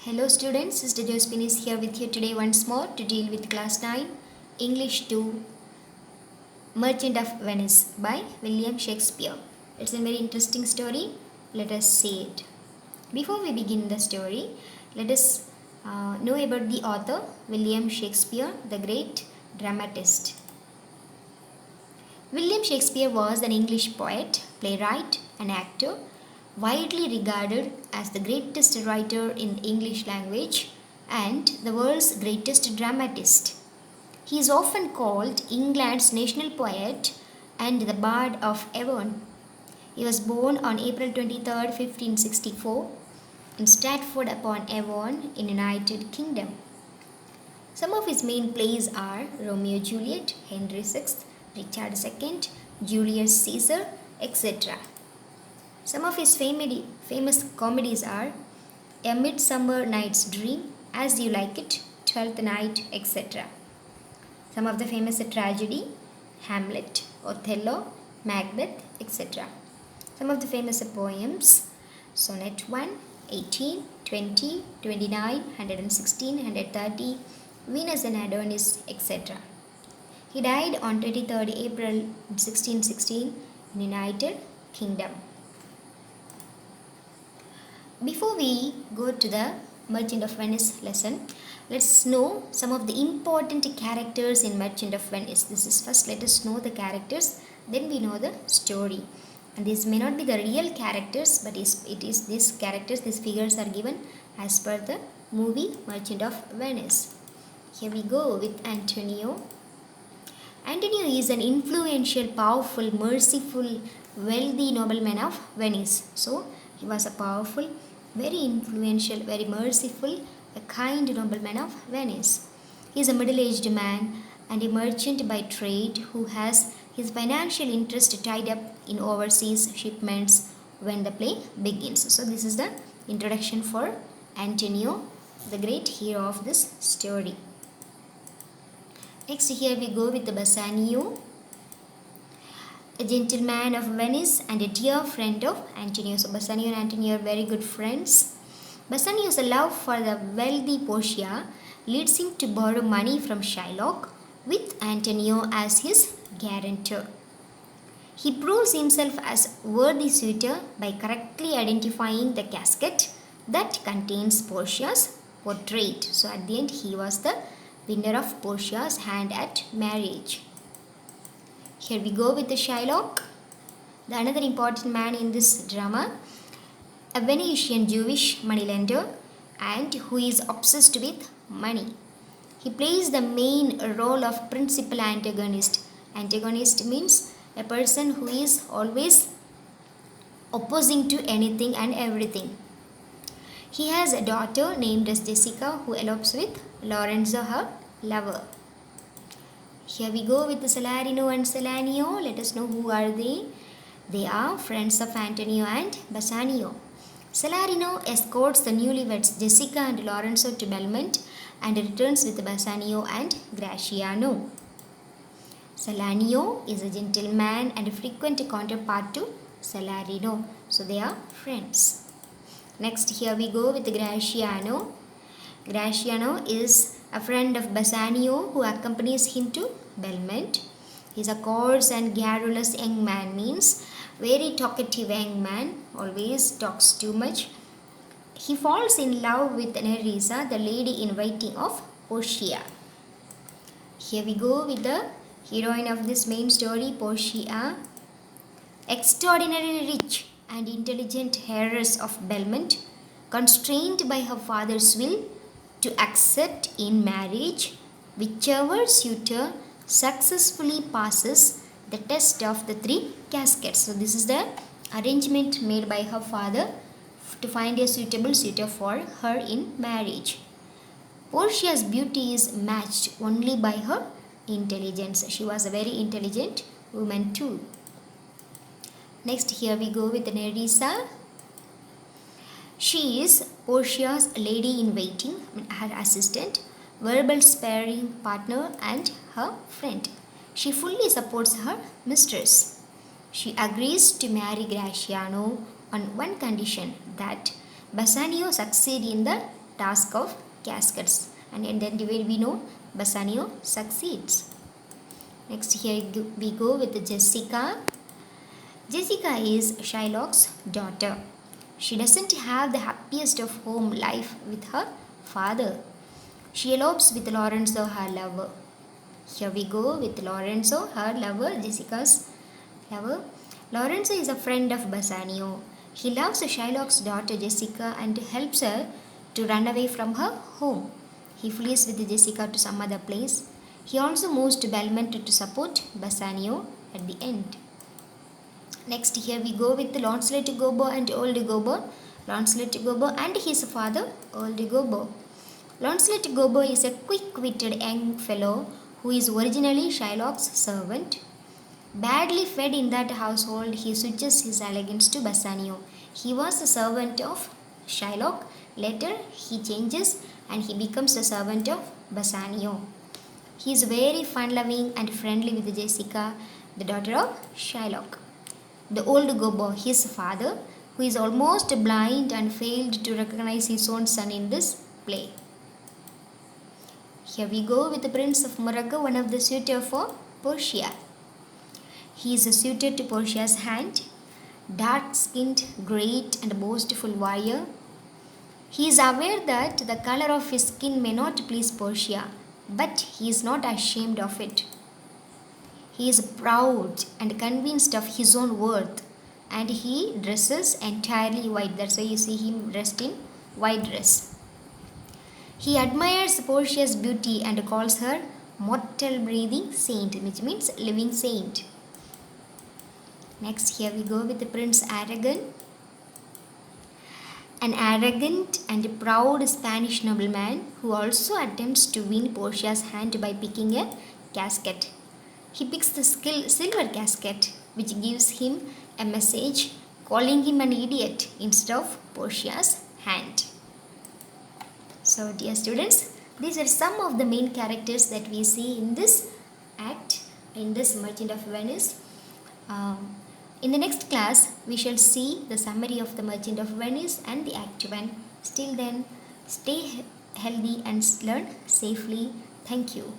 Hello students, Sister Josephine is here with you today once more to deal with class 9 English 2 Merchant of Venice by William Shakespeare. It's a very interesting story. Let us see it. Before we begin the story, let us know about the author William Shakespeare, the great dramatist. William Shakespeare was an English poet, playwright, and actor, widely regarded as the greatest writer in English language and the world's greatest dramatist. He is often called England's national poet and the Bard of Avon. He was born on April 23, 1564 in Stratford upon Avon in United Kingdom. Some of his main plays are Romeo and Juliet, Henry VI, Richard II, Julius Caesar, etc. Some of his famous comedies are A Midsummer Night's Dream, As You Like It, Twelfth Night, etc. Some of the famous tragedy, Hamlet, Othello, Macbeth, etc. Some of the famous poems, Sonnet 1, 18, 20, 29, 116, 130, Venus and Adonis, etc. He died on 23rd April 1616 in United Kingdom. Before we go to the Merchant of Venice lesson, let's know some of the important characters in Merchant of Venice. This is first, let us know the characters, then we know the story. And these may not be the real characters, but it is these characters, these figures are given as per the movie Merchant of Venice. Here we go with Antonio. Antonio is an influential, powerful, merciful, wealthy nobleman of Venice. So, he was a powerful, very influential, very merciful, a kind nobleman of Venice. He is a middle-aged man and a merchant by trade who has his financial interest tied up in overseas shipments when the play begins. So this is the introduction for Antonio, the great hero of this story. Next, here we go with the Bassanio, a gentleman of Venice and a dear friend of Antonio. So Bassanio and Antonio are very good friends. Bassanio's love for the wealthy Portia leads him to borrow money from Shylock with Antonio as his guarantor. He proves himself as worthy suitor by correctly identifying the casket that contains Portia's portrait. So at the end he was the winner of Portia's hand at marriage. Here we go with the Shylock, the another important man in this drama, a Venetian Jewish moneylender and who is obsessed with money. He plays the main role of principal antagonist. Antagonist means a person who is always opposing to anything and everything. He has a daughter named as Jessica who elopes with Lorenzo, her lover. Here we go with the Salarino and Salanio. Let us know who are they. They are friends of Antonio and Bassanio. Salarino escorts the newlyweds Jessica and Lorenzo to Belmont and returns with Bassanio and Gratiano. Salanio is a gentleman and a frequent counterpart to Salarino. So they are friends. Next, here we go with Gratiano. Gratiano is a friend of Bassanio who accompanies him to Belmont. He is a coarse and garrulous young man, means very talkative young man, always talks too much. He falls in love with Nerissa, the lady in waiting of Portia. Here we go with the heroine of this main story, Portia. Extraordinarily rich and intelligent heiress of Belmont, constrained by her father's will to accept in marriage whichever suitor successfully passes the test of the three caskets. So this is the arrangement made by her father to find a suitable suitor for her in marriage. Portia's beauty is matched only by her intelligence. She was a very intelligent woman too. Next, here we go with Nerissa. She is Portia's lady in waiting, her assistant, verbal sparring partner and her friend. She fully supports her mistress. She agrees to marry Gratiano on one condition, that Bassanio succeed in the task of caskets. And then we know Bassanio succeeds. Next here we go with Jessica. Jessica is Shylock's daughter. She doesn't have the happiest of home life with her father. She elopes with Lorenzo, her lover. Here we go with Lorenzo, her lover, Jessica's lover. Lorenzo is a friend of Bassanio. He loves Shylock's daughter Jessica and helps her to run away from her home. He flees with Jessica to some other place. He also moves to Belmont to support Bassanio at the end. Next here we go with Launcelot Gobbo and Old Gobbo. Launcelot Gobbo and his father Old Gobbo. Launcelot Gobbo is a quick-witted young fellow who is originally Shylock's servant. Badly fed in that household, he switches his allegiance to Bassanio. He was a servant of Shylock. Later he changes and he becomes a servant of Bassanio. He is very fun-loving and friendly with Jessica, the daughter of Shylock. The old Gobbo, his father, who is almost blind and failed to recognize his own son in this play. Here we go with the Prince of Morocco, one of the suitors for Portia. He is a suitor to Portia's hand, dark-skinned, great and boastful warrior. He is aware that the color of his skin may not please Portia, but he is not ashamed of it. He is proud and convinced of his own worth, and he dresses entirely white. That's why you see him dressed in white dress. He admires Portia's beauty and calls her mortal breathing saint, which means living saint. Next here we go with the Prince Aragon. An arrogant and proud Spanish nobleman who also attempts to win Portia's hand by picking a casket. He picks the silver casket, which gives him a message calling him an idiot instead of Portia's hand. So dear students, these are some of the main characters that we see in this act, in this Merchant of Venice. In the next class, we shall see the summary of the Merchant of Venice and the Act 1. Till then, stay healthy and learn safely. Thank you.